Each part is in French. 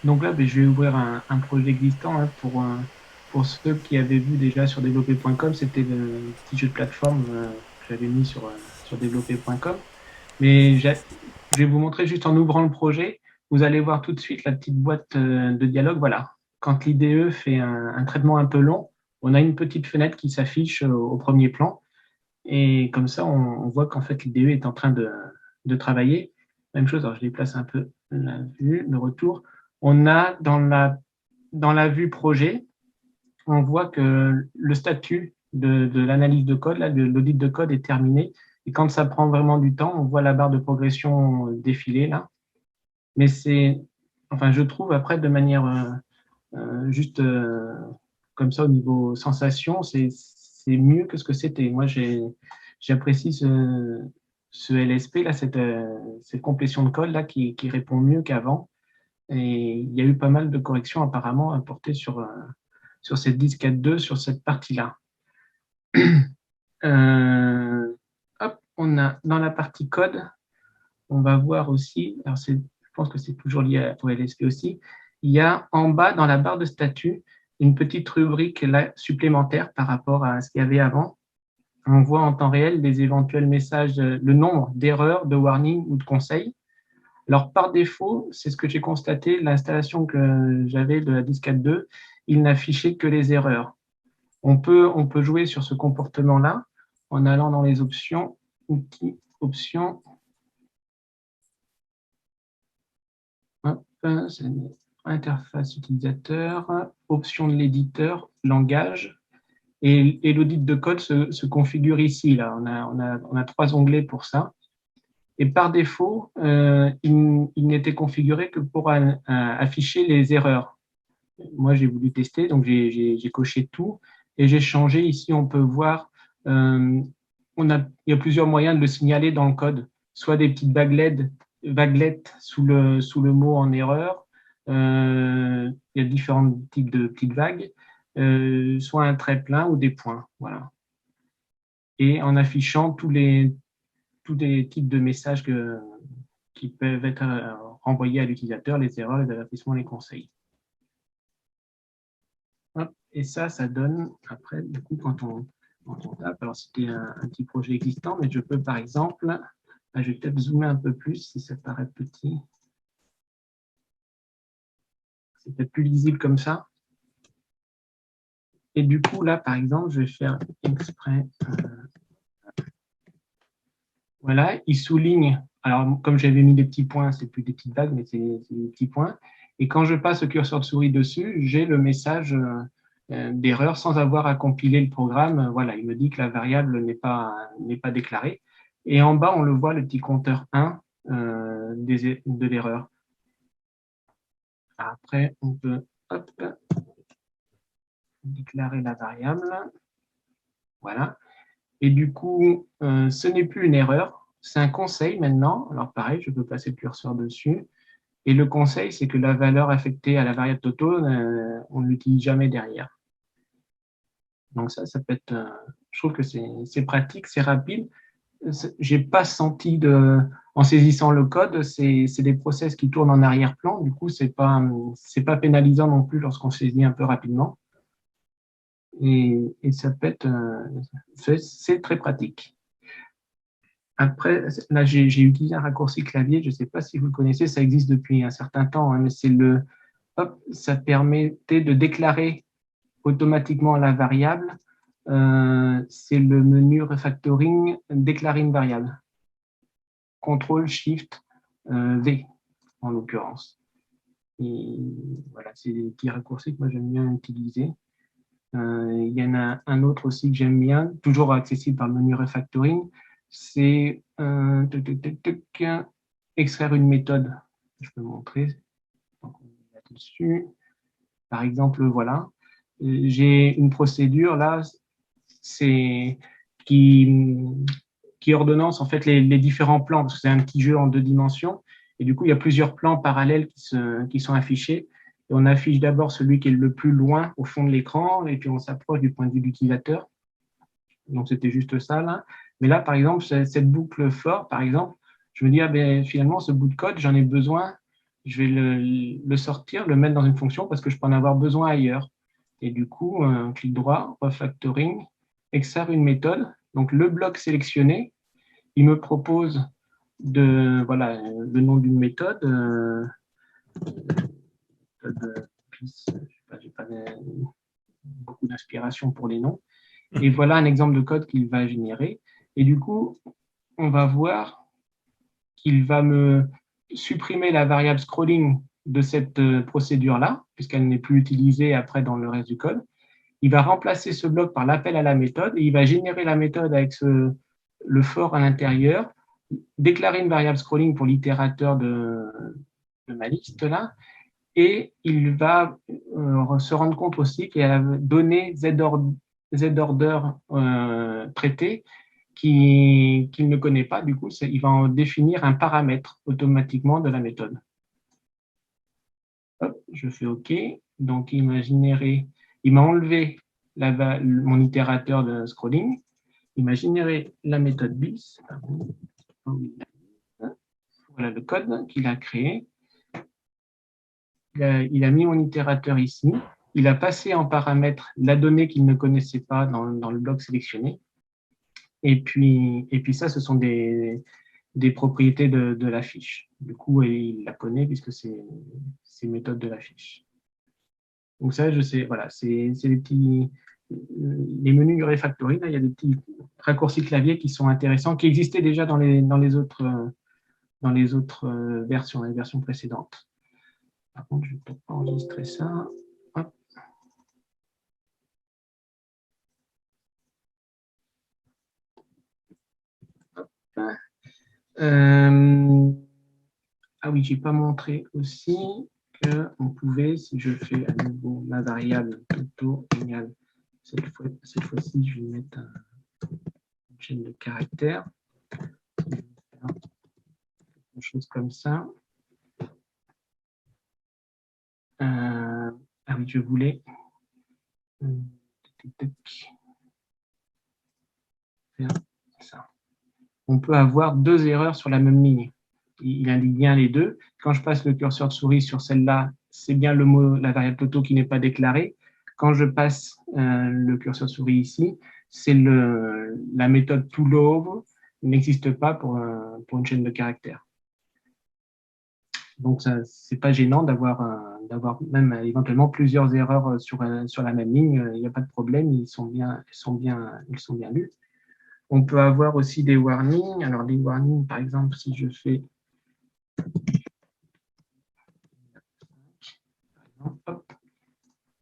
Donc là, ben, je vais ouvrir un projet existant, hein, pour ceux qui avaient vu déjà sur développer.com, c'était le petit jeu de plateforme que j'avais mis sur développer.com. Mais je vais vous montrer juste en ouvrant le projet, vous allez voir tout de suite la petite boîte de dialogue. Voilà. Quand l'IDE fait un traitement un peu long, on a une petite fenêtre qui s'affiche au premier plan. Et comme ça, on voit qu'en fait, l'IDE est en train de travailler. Même chose, alors je déplace un peu la vue, le retour. On a dans la vue projet, on voit que le statut de l'analyse de code, là, de l'audit de code est terminé. Et quand ça prend vraiment du temps, on voit la barre de progression défiler là. Mais enfin, je trouve après de manière juste comme ça au niveau sensation, c'est mieux que ce que c'était. Moi, j'apprécie ce LSP là, cette complétion de code là qui répond mieux qu'avant. Et il y a eu pas mal de corrections apparemment apportées sur cette 10.4.2, sur cette partie-là. Hop, on a dans la partie code, on va voir aussi, alors je pense que c'est toujours lié au LSP aussi, il y a en bas dans la barre de statut une petite rubrique là, supplémentaire par rapport à ce qu'il y avait avant. On voit en temps réel les éventuels messages, le nombre d'erreurs, de warnings ou de conseils. Alors par défaut, c'est ce que j'ai constaté, l'installation que j'avais de la 10.4.2, il n'affichait que les erreurs. On peut jouer sur ce comportement-là en allant dans les options, outils, options, hop, interface utilisateur, options de l'éditeur, langage, et l'audit de code se configure ici. Là. On a trois onglets pour ça. Et par défaut, il n'était configuré que pour afficher les erreurs. Moi, j'ai voulu tester, donc j'ai coché tout et j'ai changé. Ici, on peut voir, euh, il y a plusieurs moyens de le signaler dans le code, soit des petites vaguelettes sous le mot en erreur, il y a différents types de petites vagues, soit un trait plein ou des points. Voilà. Et en affichant tous les types de messages qui peuvent être renvoyés à l'utilisateur, les erreurs, les avertissements, les conseils. Hop, et ça donne, après, du coup, quand on tape, alors c'était un petit projet existant, mais je peux, par exemple, je vais peut-être zoomer un peu plus si ça paraît petit. C'est peut-être plus lisible comme ça. Et du coup, là, par exemple, je vais faire exprès. Voilà, il souligne. Alors, comme j'avais mis des petits points, c'est plus des petites vagues, mais c'est des petits points. Et quand je passe le curseur de souris dessus, j'ai le message d'erreur sans avoir à compiler le programme. Voilà, il me dit que la variable n'est pas déclarée. Et en bas, on le voit, le petit compteur 1 de l'erreur. Après, on peut hop, déclarer la variable. Voilà. Et du coup, ce n'est plus une erreur, c'est un conseil maintenant. Alors pareil, je peux passer le curseur dessus. Et le conseil, c'est que la valeur affectée à la variable toto, on ne l'utilise jamais derrière. Donc ça peut être, je trouve que c'est pratique, c'est rapide. J'ai pas senti en saisissant le code, c'est des process qui tournent en arrière-plan. Du coup, c'est pas pénalisant non plus lorsqu'on saisit un peu rapidement. Et ça peut être, c'est très pratique. Après, là, j'ai utilisé un raccourci clavier. Je ne sais pas si vous le connaissez, ça existe depuis un certain temps, hein, mais ça permettait de déclarer automatiquement la variable. C'est le menu refactoring, déclarer une variable. Contrôle Shift V en l'occurrence. Et voilà, c'est des petits raccourcis que moi j'aime bien utiliser. Il y en a un autre aussi que j'aime bien, toujours accessible par le menu refactoring, c'est extraire une méthode. Je peux montrer. Donc, on est là-dessus. Par exemple, voilà, j'ai une procédure là, c'est qui, qui ordonnance en fait les différents plans, parce que c'est un petit jeu en 2 dimensions, et du coup, il y a plusieurs plans parallèles qui sont affichés. Et on affiche d'abord celui qui est le plus loin au fond de l'écran, et puis on s'approche du point de vue de l'utilisateur. Donc, c'était juste ça, là. Mais là, par exemple, cette boucle for, par exemple, je me dis, ah ben, finalement, ce bout de code, j'en ai besoin je vais le sortir, le mettre dans une fonction parce que je peux en avoir besoin ailleurs. Et du coup, clic droit, refactoring, extraire une méthode. Donc, le bloc sélectionné, il me propose voilà, le nom d'une méthode. Je n'ai pas beaucoup d'inspiration pour les noms. Et voilà un exemple de code qu'il va générer. Et du coup, on va voir qu'il va me supprimer la variable scrolling de cette procédure-là, puisqu'elle n'est plus utilisée après dans le reste du code. Il va remplacer ce bloc par l'appel à la méthode et il va générer la méthode avec le for à l'intérieur, déclarer une variable scrolling pour l'itérateur de ma liste là, et il va se rendre compte aussi qu'il y a la donnée Z-order traité qu'il ne connaît pas. Du coup, il va en définir un paramètre automatiquement de la méthode. Hop, je fais OK. Donc, il m'a enlevé mon itérateur de scrolling. Il m'a généré la méthode bis. Voilà le code qu'il a créé. Il a mis mon itérateur ici. Il a passé en paramètre la donnée qu'il ne connaissait pas dans le bloc sélectionné. Et puis ça, ce sont des propriétés de la fiche. Du coup, il la connaît puisque c'est méthode de la fiche. Donc ça, je sais, voilà, c'est les menus du refactoring. Là, il y a des petits raccourcis clavier qui sont intéressants, qui existaient déjà dans les autres versions, les versions précédentes. Par contre, je vais peut-être pas enregistrer ça. Hop. Hop. Ah oui, j'ai pas montré aussi qu'on pouvait, si je fais à nouveau ma variable toto égale, cette fois-ci, je vais mettre une chaîne de caractères. Quelque chose comme ça. Ah oui, je voulais faire ça. On peut avoir deux erreurs sur la même ligne. Il indique bien les deux. Quand je passe le curseur de souris sur celle-là, c'est bien le mot, la variable toto qui n'est pas déclarée. Quand je passe le curseur de souris ici, c'est la méthode toLove n'existe pas pour une chaîne de caractères. Donc, ce n'est pas gênant d'avoir même éventuellement plusieurs erreurs sur la même ligne. Il n'y a pas de problème, ils sont bien lus. On peut avoir aussi des warnings. Alors, des warnings, par exemple, si je fais... Hop.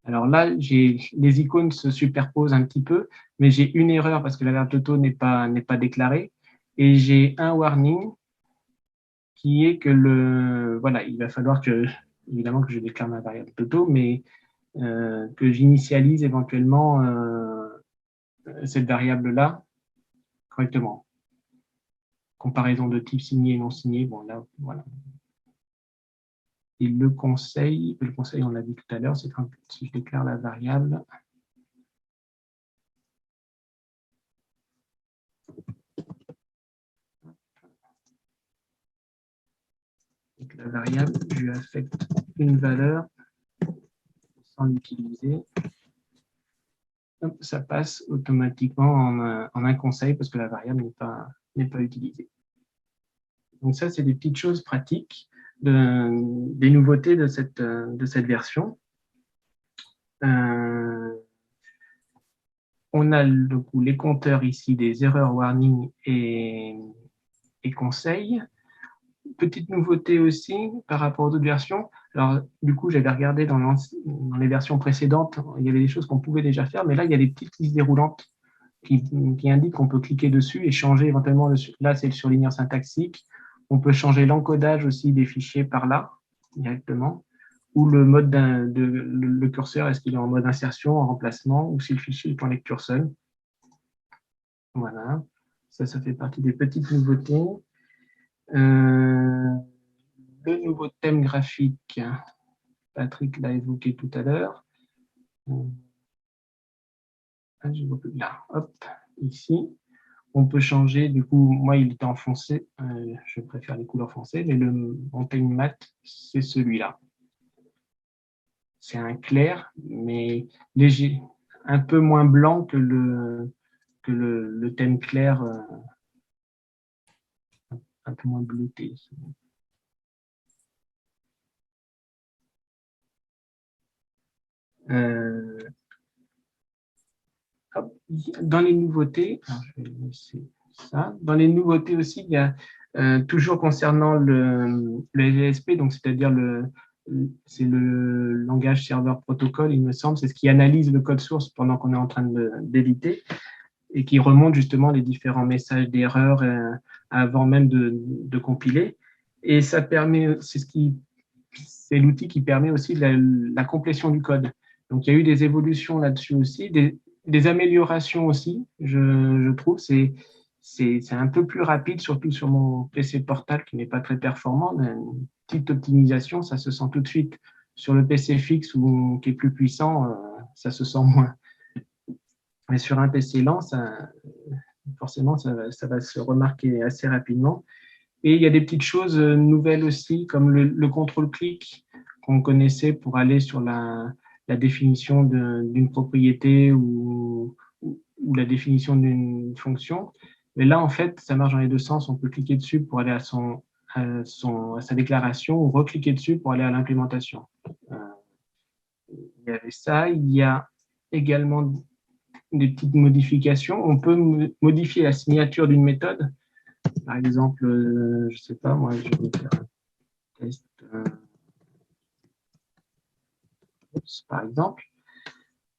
Alors là, les icônes se superposent un petit peu, mais j'ai une erreur parce que la variable toto n'est pas déclarée. Et j'ai un warning qui est que voilà, il va falloir évidemment que je déclare ma variable toto, mais que j'initialise éventuellement cette variable-là correctement. Comparaison de type signé et non signé, bon là, voilà. Et le conseil, on l'a dit tout à l'heure, c'est quand si je déclare la variable, donc la variable, je lui affecte une valeur sans l'utiliser. Ça passe automatiquement en un conseil parce que la variable n'est pas utilisée. Donc ça, c'est des petites choses pratiques, des nouveautés de cette version. On a les compteurs ici des erreurs warning et conseils. Petite nouveauté aussi par rapport aux autres versions. Alors, du coup, j'avais regardé dans les versions précédentes, il y avait des choses qu'on pouvait déjà faire, mais là, il y a des petites listes déroulantes qui indiquent qu'on peut cliquer dessus et changer éventuellement. Là, c'est le surligneur syntaxique. On peut changer l'encodage aussi des fichiers par là, directement. Ou le mode le curseur, est-ce qu'il est en mode insertion, en remplacement, ou si le fichier est en lecture seule. Voilà. Ça fait partie des petites nouveautés. Le nouveau thème graphique, Patrick l'a évoqué tout à l'heure. Là, hop, ici. on peut changer, du coup, moi, il était en foncé, je préfère les couleurs foncées, mais le Mountain Matte, c'est celui-là. C'est un clair, mais léger, un peu moins blanc que le thème clair, un peu moins bleuté. Dans les nouveautés, alors je vais laisser ça. Dans les nouveautés aussi, il y a toujours concernant le LSP, donc c'est-à-dire c'est le langage serveur protocole, il me semble, c'est ce qui analyse le code source pendant qu'on est en train d'éditer et qui remonte justement les différents messages d'erreur avant même de compiler. Et ça permet, c'est l'outil qui permet aussi la complétion du code. Donc il y a eu des évolutions là-dessus aussi, des améliorations aussi, je trouve. C'est un peu plus rapide, surtout sur mon PC portable qui n'est pas très performant. Une petite optimisation, ça se sent tout de suite. Sur le PC fixe ou qui est plus puissant, ça se sent moins. Mais sur un PC lent, forcément, ça va se remarquer assez rapidement. Et il y a des petites choses nouvelles aussi, comme le contrôle-clic qu'on connaissait pour aller sur la définition d'une propriété ou la définition d'une fonction. Mais là, en fait, ça marche dans les deux sens. On peut cliquer dessus pour aller à sa déclaration ou recliquer dessus pour aller à l'implémentation. Il y avait ça. Il y a également des petites modifications. On peut modifier la signature d'une méthode. Par exemple, je ne sais pas, moi, je vais faire un test, par exemple.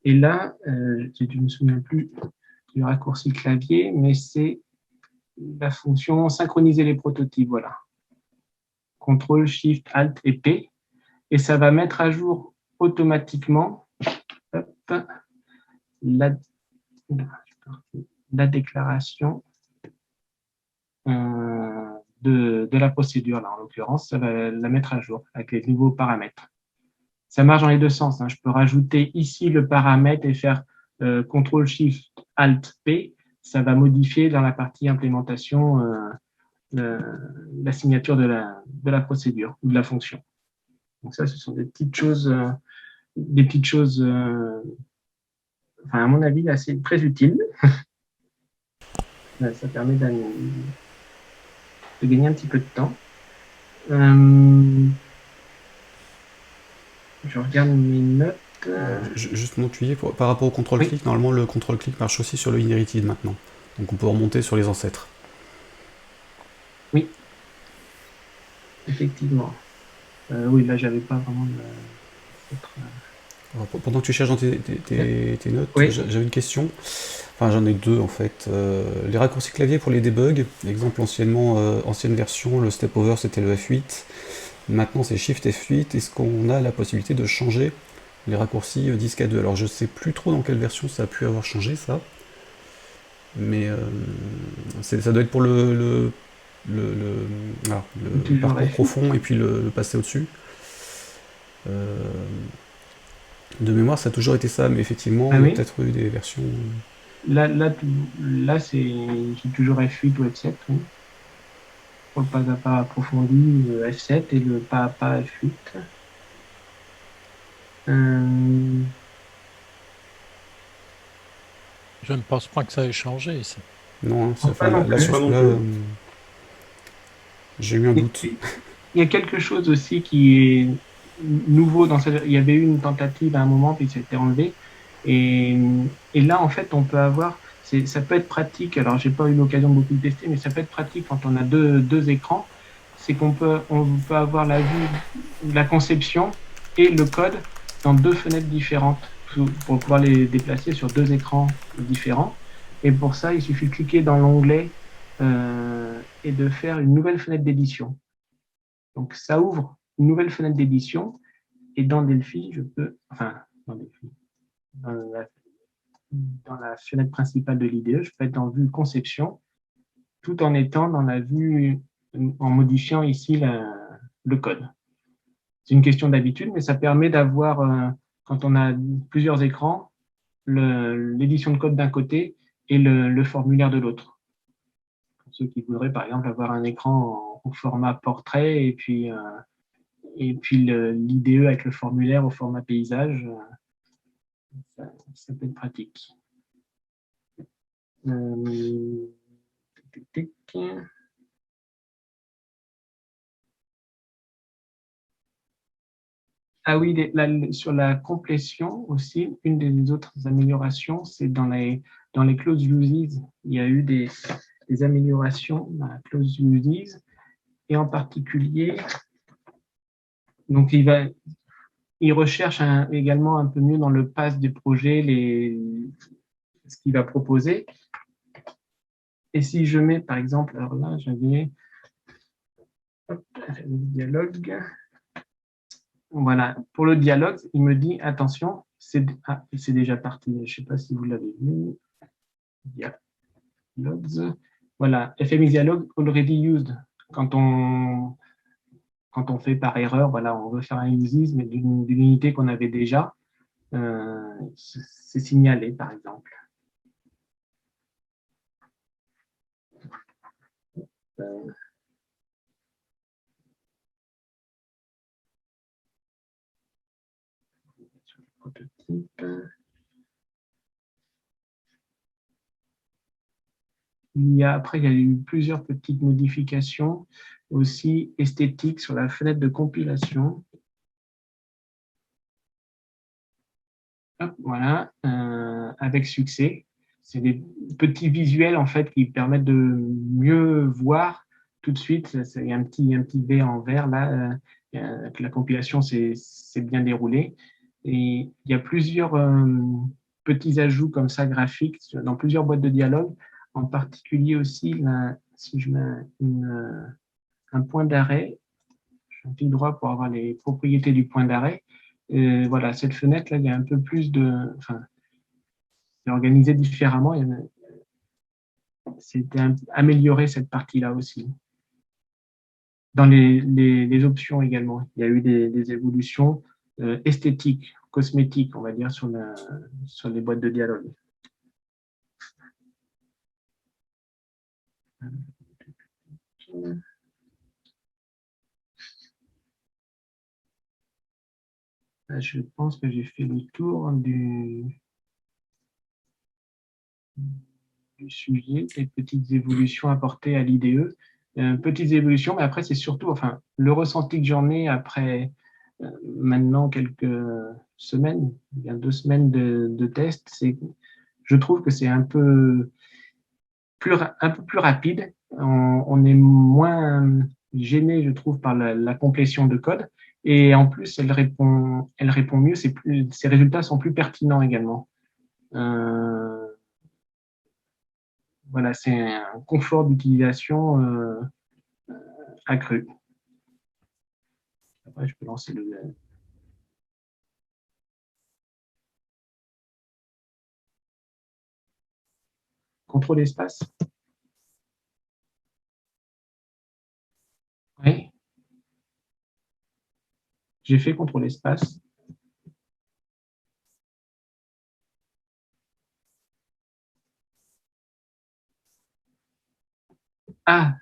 Et là, je ne me souviens plus du raccourci clavier, mais c'est la fonction synchroniser les prototypes. Voilà. CTRL, SHIFT, ALT et P. Et ça va mettre à jour automatiquement la déclaration de la procédure. Là, en l'occurrence, ça va la mettre à jour avec les nouveaux paramètres. Ça marche dans les deux sens. Je peux rajouter ici le paramètre et faire CTRL-SHIFT-ALT-P. Ça va modifier dans la partie implémentation la signature de la procédure ou de la fonction. Donc ça, ce sont des petites choses, enfin, à mon avis, assez très utiles. Ça permet de gagner un petit peu de temps. Je regarde mes notes. Juste mon tuyau, par rapport au contrôle-clic, oui. Normalement le contrôle-clic marche aussi sur le inherited maintenant. Donc on peut remonter sur les ancêtres. Oui, effectivement. Oui, là, j'avais pas vraiment Alors, pendant que tu cherches dans tes notes, oui. J'avais une question. Enfin, j'en ai deux en fait. Les raccourcis clavier pour les debugs. Exemple, ancienne version, le step over c'était le F8. Maintenant c'est Shift F8. Est-ce qu'on a la possibilité de changer les raccourcis disque A2? Alors je sais plus trop dans quelle version ça a pu avoir changé ça. Mais ça doit être pour le parcours profond et puis le passer au-dessus. De mémoire, ça a toujours été ça, mais effectivement, il y a peut-être eu des versions. Là c'est toujours F8 ou F7, oui. Pour le pas à pas approfondi, le F7 et le pas à pas F8. Je ne pense pas que ça ait changé, ça. Non, là, j'ai eu un doute. Il y a quelque chose aussi qui est nouveau dans cette. Il y avait eu une tentative à un moment, puis ça a été enlevé. Et là, en fait, on peut avoir. Ça peut être pratique. Alors, j'ai pas eu l'occasion de beaucoup le tester, mais ça peut être pratique quand on a deux écrans. C'est on peut avoir la vue, la conception et le code dans deux fenêtres différentes pour pouvoir les déplacer sur deux écrans différents. Et pour ça, il suffit de cliquer dans l'onglet et de faire une nouvelle fenêtre d'édition. Donc, ça ouvre une nouvelle fenêtre d'édition et dans Delphi, je peux, enfin, dans la fenêtre principale de l'IDE, je peux être en vue conception tout en étant dans la vue, en modifiant ici le code. C'est une question d'habitude, mais ça permet d'avoir, quand on a plusieurs écrans, l'édition de code d'un côté et le formulaire de l'autre. ceux qui voudraient, par exemple, avoir un écran au format portrait et puis l'IDE avec le formulaire au format paysage, ça peut être pratique. Tic, tic. Ah oui, sur la complétion aussi, une des autres améliorations, c'est dans les clauses uses, il y a eu des améliorations dans la clause uses, et en particulier, donc il recherche également un peu mieux dans le pass des projets ce qu'il va proposer. Et si je mets, par exemple, alors là, j'avais le dialogue. Voilà, pour le dialogue, il me dit, attention, c'est déjà parti, je ne sais pas si vous l'avez vu. Dialogues. Voilà, FMI Dialogue already used. Quand on fait par erreur, voilà, on veut faire un uses, mais d'une unité qu'on avait déjà, c'est signalé, par exemple. Prototype. Après, il y a eu plusieurs petites modifications aussi esthétiques sur la fenêtre de compilation. Hop, voilà, avec succès. C'est des petits visuels en fait qui permettent de mieux voir tout de suite. Il y a un petit V en vert là, que la compilation s'est bien déroulée. Et il y a plusieurs petits ajouts comme ça graphiques dans plusieurs boîtes de dialogue. En particulier aussi, là, si je mets un point d'arrêt, je clique droit pour avoir les propriétés du point d'arrêt. Voilà, cette fenêtre là, il y a un peu plus de, enfin, c'est organisé différemment. C'était amélioré cette partie-là aussi. Dans les options également, il y a eu des évolutions esthétiques, cosmétiques, on va dire, sur les boîtes de dialogue. Là, je pense que j'ai fait le tour du sujet, des petites évolutions apportées à l'IDE. Petites évolutions, mais après, c'est surtout, enfin, le ressenti que j'en ai après maintenant quelques semaines, bien 2 semaines de tests, c'est, je trouve que c'est un peu plus rapide. On est moins gêné, je trouve, par la complétion de code. Et en plus, elle répond mieux. Ses résultats sont plus pertinents également. Voilà, c'est un confort d'utilisation accru. Après, je peux lancer le contrôle espace. Oui. J'ai fait contrôle espace. Ah,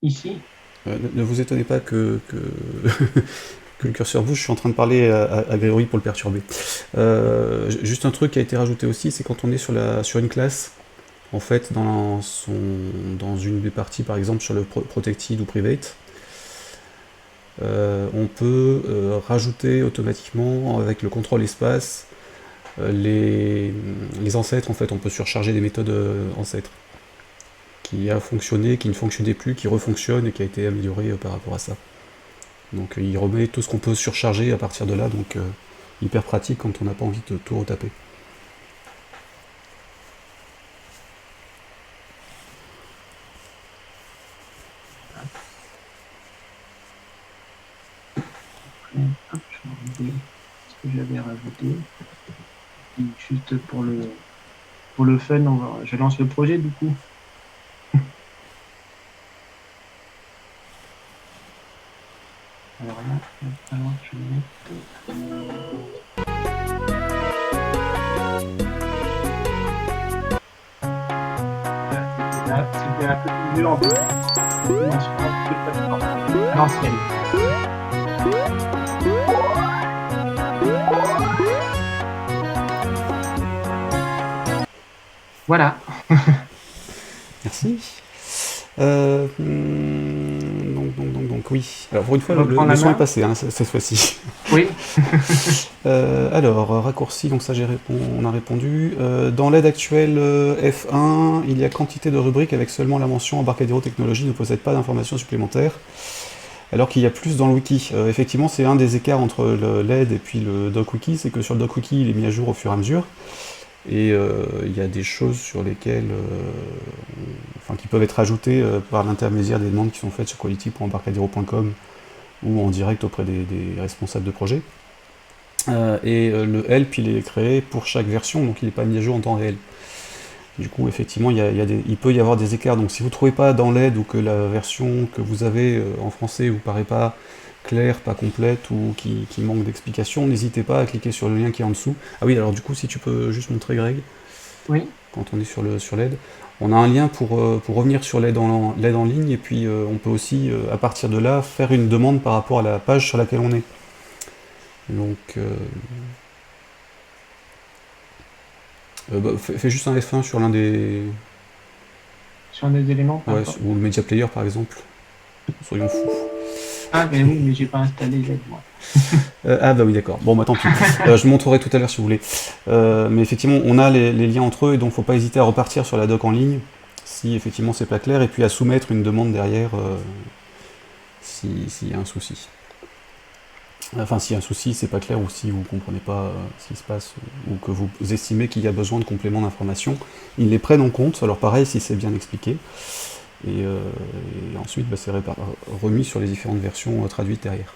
ici. Ne vous étonnez pas que que le curseur bouge, je suis en train de parler à Grégory pour le perturber. Juste un truc qui a été rajouté aussi, c'est quand on est sur une classe, en fait, dans une des parties, par exemple sur le protected ou private, on peut rajouter automatiquement avec le contrôle espace les ancêtres. En fait, on peut surcharger des méthodes ancêtres qui a fonctionné, qui ne fonctionnait plus, qui refonctionne et qui a été amélioré par rapport à ça. Donc il remet tout ce qu'on peut surcharger à partir de là, donc hyper pratique quand on n'a pas envie de tout retaper. Hop, je vais enlever ce que j'avais rajouté. Et juste pour le fun, je lance le projet du coup. Alors là, il va falloir que je mette c'est un peu mieux en dimension de plateforme. À l'ancienne. Voilà. Merci. Donc, oui. Alors, pour une fois, Reprends le la son main. est passé, hein, cette fois-ci. Oui. Alors, raccourci, donc ça, on a répondu. Dans l'aide actuelle F1, il y a quantité de rubriques avec seulement la mention Embarcadero Technologies ne possède pas d'informations supplémentaires, alors qu'il y a plus dans le wiki. Effectivement, c'est un des écarts entre l'aide et puis le doc-wiki, c'est que sur le doc-wiki, il est mis à jour au fur et à mesure. Et il y a des choses sur lesquelles, qui peuvent être ajoutées par l'intermédiaire des demandes qui sont faites sur quality.embarcadero.com ou en direct auprès des responsables de projet. Le help, il est créé pour chaque version, donc il n'est pas mis à jour en temps réel. Du coup, effectivement, il peut y avoir des écarts. Donc si vous ne trouvez pas dans l'aide ou que la version que vous avez en français vous paraît pas claire, pas complète ou qui manque d'explication, n'hésitez pas à cliquer sur le lien qui est en dessous. Ah oui, alors du coup, si tu peux juste montrer, Greg, Oui. quand on est sur l'aide, on a un lien pour revenir sur l'aide en ligne, et puis on peut aussi, à partir de là, faire une demande par rapport à la page sur laquelle on est. Donc, fais juste un F1 sur l'un des... Sur des éléments. Ouais, ou le Media Player par exemple. Soyons fous. Ah, mais oui, mais j'ai pas installé l'aide, moi. Ah bah oui, d'accord. Bon, bah tant pis. Je montrerai tout à l'heure si vous voulez. Mais effectivement, on a les liens entre eux, et donc faut pas hésiter à repartir sur la doc en ligne, si effectivement c'est pas clair, et puis à soumettre une demande derrière, s'il y a un souci. Enfin, s'il y a un souci, c'est pas clair, ou si vous comprenez pas ce qui se passe, ou que vous estimez qu'il y a besoin de compléments d'information, ils les prennent en compte, alors pareil si c'est bien expliqué, et ensuite c'est remis sur les différentes versions traduites derrière.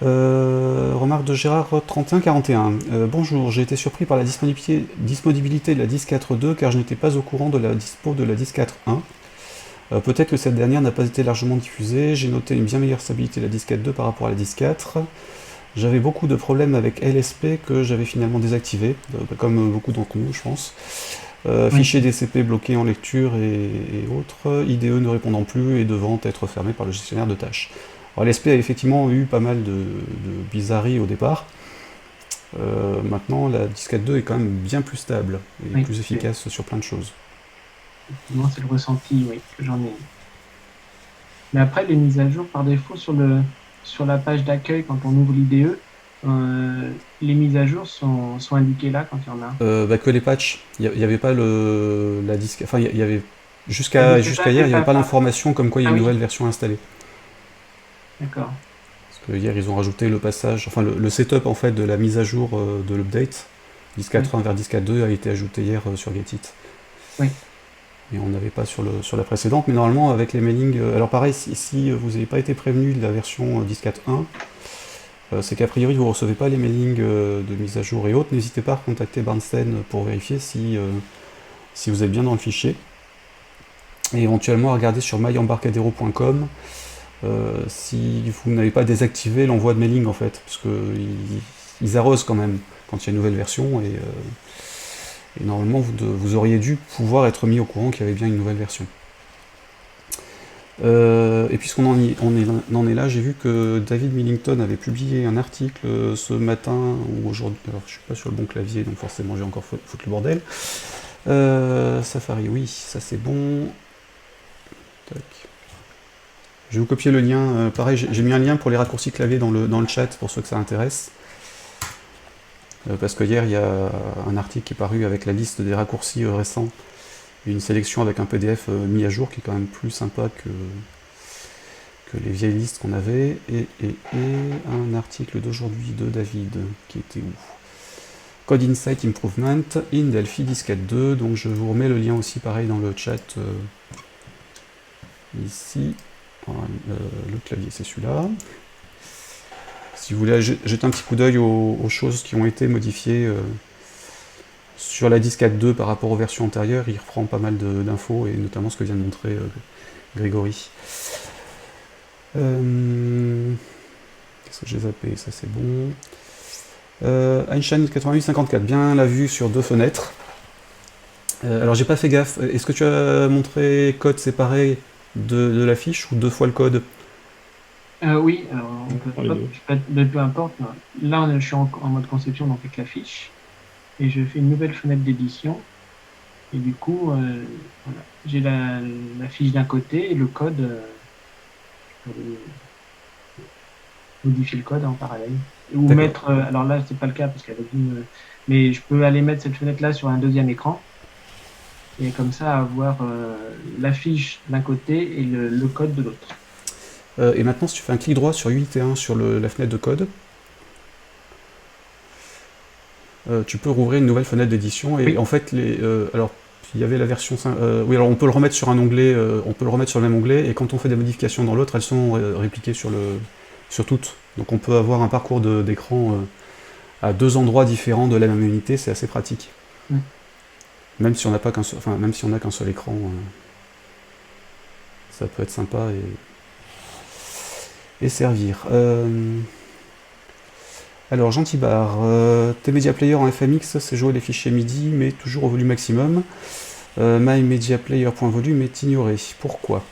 Remarque de Gérard 3141. Bonjour, j'ai été surpris par la disponibilité de la 10.4.2 car je n'étais pas au courant de la dispo de la 10.4.1. Peut-être que cette dernière n'a pas été largement diffusée. J'ai noté une bien meilleure stabilité de la 10.4.2 par rapport à la 10.4. J'avais beaucoup de problèmes avec LSP que j'avais finalement désactivé, comme beaucoup d'entre nous, je pense. Fichier DCP bloqué en lecture et autres, IDE ne répondant plus et devant être fermé par le gestionnaire de tâches. Alors, LSP a effectivement eu pas mal de bizarreries au départ. Maintenant, la 10.4.2 est quand même bien plus stable et plus efficace sur plein de choses. Effectivement, c'est le ressenti, oui, que j'en ai. Mais après, les mises à jour par défaut sur la page d'accueil, quand on ouvre l'IDE, les mises à jour sont indiquées là quand il y en a. Que les patchs. Il n'y avait pas la disque. Enfin, il y avait jusqu'à hier, il n'y avait pas l'information comme quoi il y a une nouvelle version installée. D'accord. Parce que hier, ils ont rajouté le passage, enfin le setup en fait de la mise à jour de l'update 10.4.1 vers 10.4.2 a été ajouté hier sur Getit. Oui. Et on n'avait pas sur la précédente, mais normalement avec les mailings, alors pareil, si vous n'avez pas été prévenu de la version 10.4.1, c'est qu'a priori vous ne recevez pas les mailings de mise à jour et autres, n'hésitez pas à contacter Bernstein pour vérifier si vous êtes bien dans le fichier. Et éventuellement à regarder sur myembarcadero.com si vous n'avez pas désactivé l'envoi de mailing en fait, parce qu'ils arrosent quand même quand il y a une nouvelle version, et normalement vous auriez dû pouvoir être mis au courant qu'il y avait bien une nouvelle version. Et puisqu'on en est là, j'ai vu que David Millington avait publié un article ce matin ou aujourd'hui, alors je suis pas sur le bon clavier donc forcément j'ai encore foutu le bordel. Safari, oui, ça c'est bon. Tac. Je vais vous copier le lien, pareil j'ai mis un lien pour les raccourcis clavier dans le chat pour ceux que ça intéresse. Parce que hier il y a un article qui est paru avec la liste des raccourcis récents, et une sélection avec un PDF mis à jour qui est quand même plus sympa que les vieilles listes qu'on avait, et un article d'aujourd'hui de David, qui était où? Code Insight Improvement in Delphi 10.4.2, donc je vous remets le lien aussi pareil dans le chat ici. Voilà, le clavier c'est celui-là. Si vous voulez jeter un petit coup d'œil aux choses qui ont été modifiées sur la 10.4.2 par rapport aux versions antérieures, il reprend pas mal d'infos, et notamment ce que vient de montrer Grégory. Qu'est-ce que j'ai zappé? Ça c'est bon. Einstein 8854, bien la vue sur deux fenêtres. Alors j'ai pas fait gaffe. Est-ce que tu as montré code séparé de la fiche ou deux fois le code? Oui, alors on peut, Dans les hop, deux. peu importe. Là, je suis en mode conception, donc avec la fiche, et je fais une nouvelle fenêtre d'édition. Et du coup, voilà, j'ai la fiche d'un côté et le code, je peux aller modifier le code en parallèle. Ou D'accord. mettre, alors là, c'est pas le cas parce qu'elle a dû me, mais je peux aller mettre cette fenêtre-là sur un deuxième écran et comme ça avoir la fiche d'un côté et le code de l'autre. Et maintenant, si tu fais un clic droit sur 8 et 1 sur la fenêtre de code, tu peux rouvrir une nouvelle fenêtre d'édition. Et Oui, en fait, alors, il y avait la version 5. Oui, alors on peut le remettre sur un onglet, on peut le remettre sur le même onglet, et quand on fait des modifications dans l'autre, elles sont répliquées sur toutes. Donc on peut avoir un parcours d'écran à deux endroits différents de la même unité, c'est assez pratique. mm. Même si on n'a pas qu'un seul, enfin, même si on n'a qu'un seul écran, ça peut être sympa et servir. Alors, Gentibar, tes Media Player en FMX, c'est jouer les fichiers MIDI, mais toujours au volume maximum. MyMediaPlayer.volume est ignoré. Pourquoi?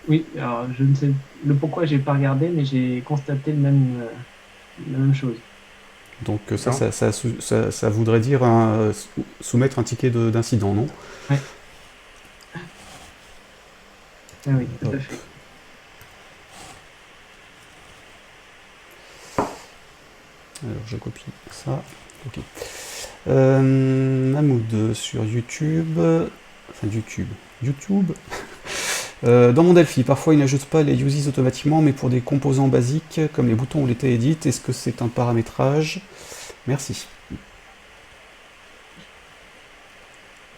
Oui, alors je ne sais le pourquoi j'ai pas regardé, mais j'ai constaté la même chose. Donc Alors, ça voudrait dire soumettre un ticket d'incident, non? ouais, ah oui, tout Hop. à fait. Alors, je copie ça. Ok. Mahmoud sur YouTube. Enfin, YouTube. Dans mon Delphi, parfois il n'ajoute pas les uses automatiquement, mais pour des composants basiques comme les boutons ou les edit, est-ce que c'est un paramétrage? Merci.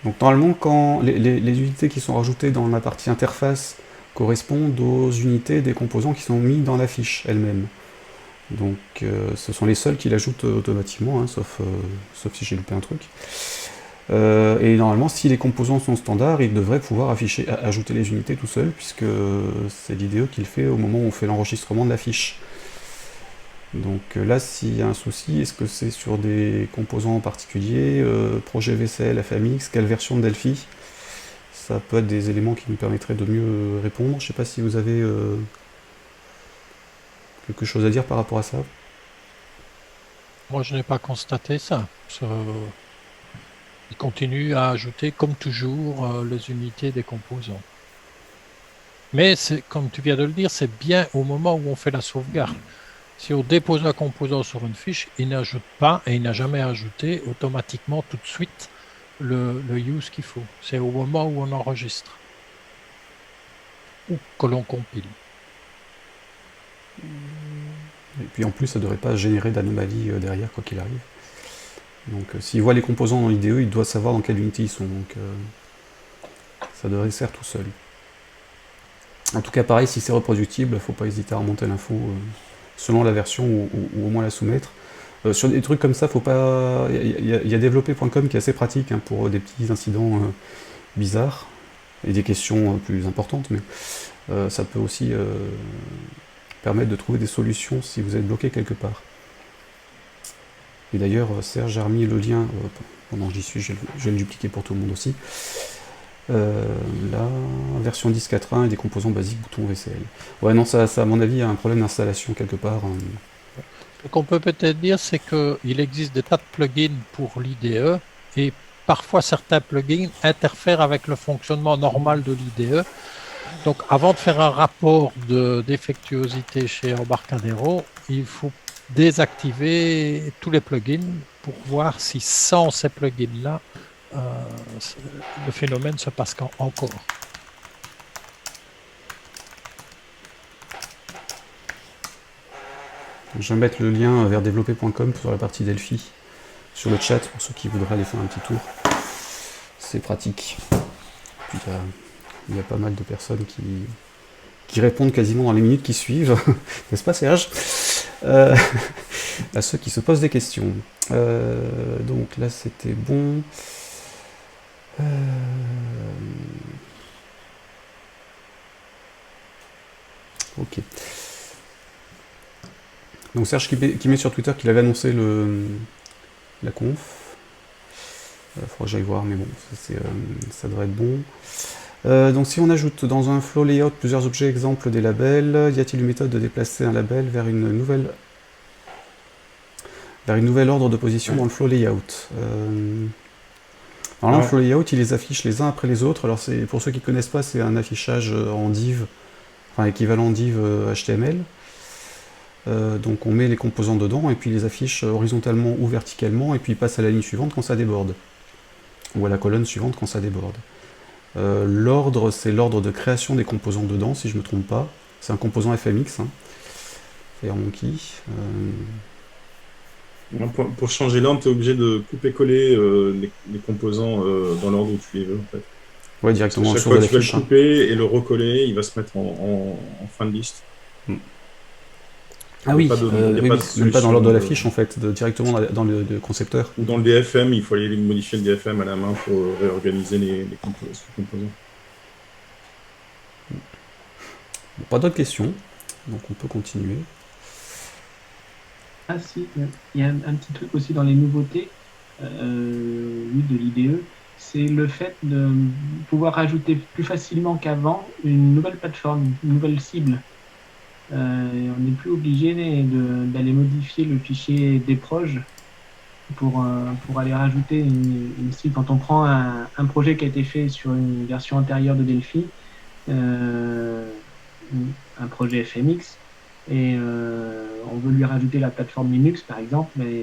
Donc normalement, quand les unités qui sont rajoutées dans la partie interface correspondent aux unités des composants qui sont mis dans la fiche elle-même. Donc ce sont les seuls qui l'ajoutent automatiquement, hein, sauf si j'ai loupé un truc. Et normalement, si les composants sont standards, il devrait pouvoir ajouter les unités tout seul, puisque c'est l'IDE qui le fait au moment où on fait l'enregistrement de la fiche. Donc là, s'il y a un souci, est-ce que c'est sur des composants en particulier, projet VCL, FMX, quelle version de Delphi? Ça peut être des éléments qui nous permettraient de mieux répondre. Je ne sais pas si vous avez quelque chose à dire par rapport à ça. Moi, je n'ai pas constaté ça. Il continue à ajouter, comme toujours, les unités des composants. Mais comme tu viens de le dire, c'est bien au moment où on fait la sauvegarde. Si on dépose un composant sur une fiche, il n'ajoute pas et il n'a jamais ajouté automatiquement tout de suite le use qu'il faut. C'est au moment où on enregistre ou que l'on compile. Et puis en plus, ça ne devrait pas générer d'anomalies derrière, quoi qu'il arrive. Donc s'il voit les composants dans l'IDE, il doit savoir dans quelle unité ils sont. Donc ça devrait se faire tout seul. En tout cas, pareil, si c'est reproductible, il ne faut pas hésiter à remonter l'info selon la version ou au moins la soumettre. Sur des trucs comme ça, faut pas. Il y a développé.com qui est assez pratique hein, pour des petits incidents bizarres et des questions plus importantes, mais ça peut aussi permettre de trouver des solutions si vous êtes bloqué quelque part. Et d'ailleurs, Serge a remis le lien, pendant que j'y suis, je vais le dupliquer pour tout le monde aussi. La version 10.4.1 et des composants basiques boutons VCL. Ouais, non, ça à mon avis, il y a un problème d'installation quelque part. Ce qu'on peut peut-être dire, c'est qu'il existe des tas de plugins pour l'IDE et parfois certains plugins interfèrent avec le fonctionnement normal de l'IDE. Donc avant de faire un rapport de défectuosité chez Embarcadero, il faut désactiver tous les plugins pour voir si sans ces plugins-là, le phénomène se passe encore. Je vais mettre le lien vers développer.com sur la partie Delphi sur le chat pour ceux qui voudraient aller faire un petit tour. C'est pratique. Puis il y a pas mal de personnes qui répondent quasiment dans les minutes qui suivent, n'est-ce pas Serge? À ceux qui se posent des questions. Donc là c'était bon. Ok. Donc Serge qui met sur Twitter qu'il avait annoncé la conf. Faudra que j'aille voir, mais bon, ça devrait être bon. Donc si on ajoute dans un flow layout plusieurs objets exemples des labels, y a-t-il une méthode de déplacer un label vers une nouvelle ordre de position dans le flow layout? Alors là, le flow layout, il les affiche les uns après les autres. Alors pour ceux qui ne connaissent pas, c'est un affichage en div, enfin équivalent div HTML. Donc on met les composants dedans et puis il les affiche horizontalement ou verticalement et puis il passe à la ligne suivante quand ça déborde. Ou à la colonne suivante quand ça déborde. L'ordre, c'est l'ordre de création des composants dedans, si je ne me trompe pas. C'est un composant FMX, hein. FireMonkey. Pour changer l'ordre, tu es obligé de couper-coller les composants dans l'ordre où tu les veux, en fait. Ouais, directement Chaque sur fois de que tu vas le l'affiche. couper et le recoller, il va se mettre en fin de liste. Ah oui, même pas dans l'ordre de l'affiche, solution, en fait, directement dans le concepteur. Ou dans le DFM, il faut aller modifier le DFM à la main pour réorganiser les composants. Bon, pas d'autres questions, donc on peut continuer. Ah si, il y a un petit truc aussi dans les nouveautés oui, de l'IDE, c'est le fait de pouvoir rajouter plus facilement qu'avant une nouvelle plateforme, une nouvelle cible. On n'est plus obligé d'aller modifier le fichier des proches pour aller rajouter une cible. Quand on prend un projet qui a été fait sur une version antérieure de Delphi, euh, un projet FMX, et on veut lui rajouter la plateforme Linux, par exemple, mais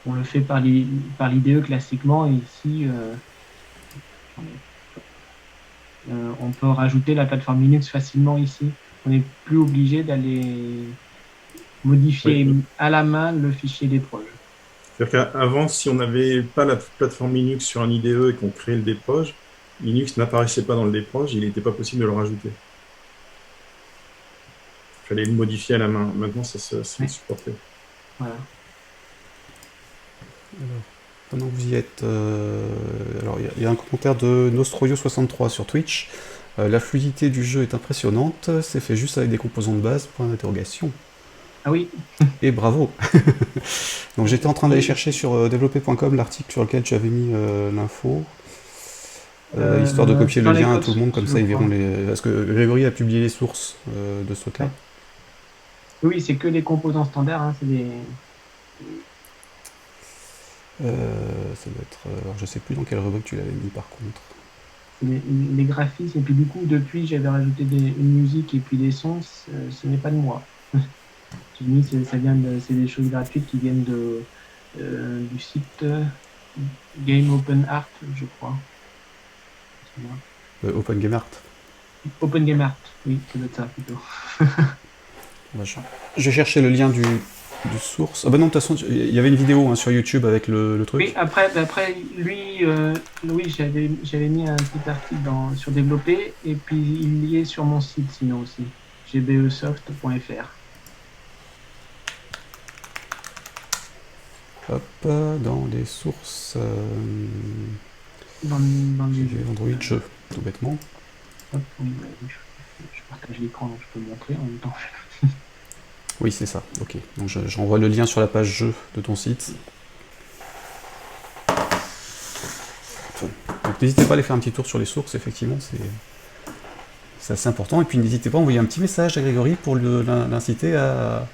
on le fait par l'IDE classiquement. Et ici, on peut rajouter la plateforme Linux facilement ici. On n'est plus obligé d'aller modifier à la main le fichier des projets. C'est-à-dire qu'avant, si on n'avait pas la plateforme Linux sur un IDE et qu'on créait le dproj, Linux n'apparaissait pas dans le dproj, il n'était pas possible de le rajouter. Il fallait le modifier à la main. Maintenant, c'est supporté. Voilà. Alors, pendant que vous y êtes, alors il y a un commentaire de Nostroyo63 sur Twitch. La fluidité du jeu est impressionnante, c'est fait juste avec des composants de base, point d'interrogation. Ah oui. Et bravo. Donc j'étais en train d'aller chercher sur développer.com l'article sur lequel tu avais mis l'info, histoire de copier le lien à tout le monde, comme ça ils verront les... Parce que Grégory a publié les sources de ce truc-là. Ouais. Oui, c'est que les composants standards, hein, c'est des... Ça doit être... alors je sais plus dans quelle rubrique tu l'avais mis par contre. Les graphismes, et puis du coup, depuis, j'avais rajouté une musique et puis des sons, ce n'est pas de moi. J'ai mis, c'est des choses gratuites qui viennent du site Game Open Art, je crois. Open Game Art. Open Game Art, oui, ça doit être ça plutôt. Je vais chercher le lien du source. Ah bah non, de toute façon, il y avait une vidéo hein, sur YouTube avec le truc. Oui, après lui, oui, j'avais mis un petit article sur développer, et puis il y est sur mon site sinon aussi, gbesoft.fr. Hop, dans les sources. Dans les Android jeu, tout bêtement. Hop, oui, je partage l'écran, donc je peux le montrer en même temps. Oui, c'est ça, ok. Donc je renvoie le lien sur la page jeu de ton site. Donc n'hésitez pas à aller faire un petit tour sur les sources, effectivement, c'est assez important. Et puis n'hésitez pas à envoyer un petit message à Grégory pour l'inciter à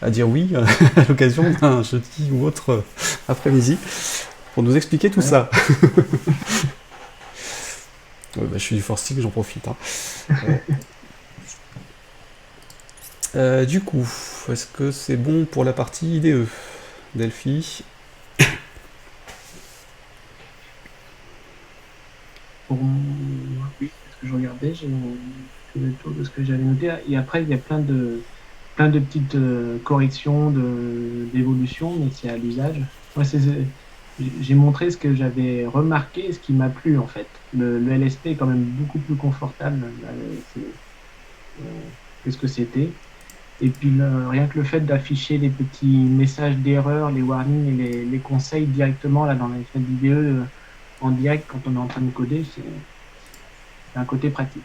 dire oui à l'occasion d'un jeudi ou autre après-midi pour nous expliquer tout ça. Ouais, bah, je suis du forcing, j'en profite. Hein. Du coup, est-ce que c'est bon pour la partie IDE, Delphi? Oui, parce que je regardais, j'ai fait le tour de ce que j'avais noté. Et après, il y a plein de petites corrections, d'évolution, mais c'est à l'usage. Moi, j'ai montré ce que j'avais remarqué et ce qui m'a plu en fait. Le LSP est quand même beaucoup plus confortable que ce que c'était. Et puis rien que le fait d'afficher les petits messages d'erreur, les warnings et les conseils directement là dans les fenêtres d'IDE en direct quand on est en train de coder, c'est un côté pratique.